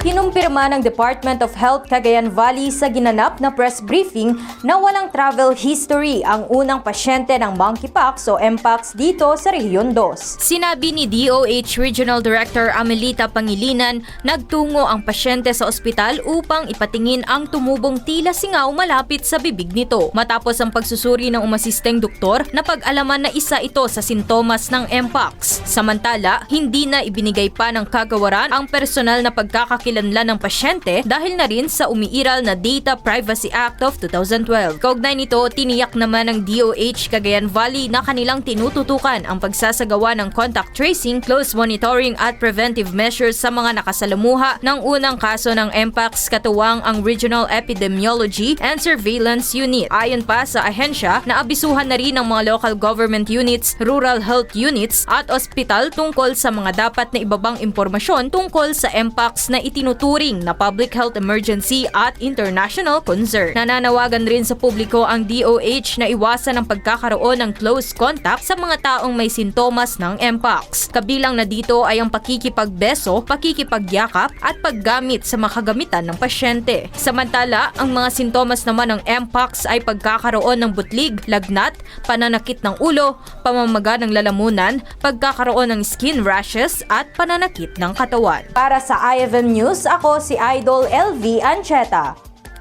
Kinumpirma ng Department of Health Cagayan Valley sa ginanap na press briefing na walang travel history ang unang pasyente ng monkeypox o mpox dito sa Rehiyon 2. Sinabi ni DOH Regional Director Amelita Pangilinan, nagtungo ang pasyente sa ospital upang ipatingin ang tumubong tila singaw malapit sa bibig nito. Matapos ang pagsusuri ng umasisteng doktor, napag-alaman na isa ito sa sintomas ng mpox. Samantala, hindi na ibinigay pa ng kagawaran ang personal na pagkakakilanlan ng pasyente dahil na rin sa umiiral na Data Privacy Act of 2012. Kaugnay nito, tiniyak naman ng DOH Cagayan Valley na kanilang tinututukan ang pagsasagawa ng contact tracing, close monitoring at preventive measures sa mga nakasalamuha ng unang kaso ng mpox katuwang ang Regional Epidemiology and Surveillance Unit. Ayon pa sa ahensya, naabisuhan na rin ng mga local government units, rural health units at ospital tungkol sa mga dapat na ibabang impormasyon tungkol sa mpox na itinuturing na public health emergency at international concern. Nananawagan rin sa publiko ang DOH na iwasan ang pagkakaroon ng close contact sa mga taong may sintomas ng mpox. Kabilang na dito ay ang pakikipagbeso, pakikipagyakap at paggamit sa makagamitan ng pasyente. Samantala, ang mga sintomas naman ng mpox ay pagkakaroon ng butlig, lagnat, pananakit ng ulo, pamamaga ng lalamunan, pagkakaroon ng skin rashes at pananakit ng katawan. Para sa IFM News, ako si Idol LV Ancheta.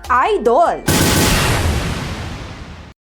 Idol!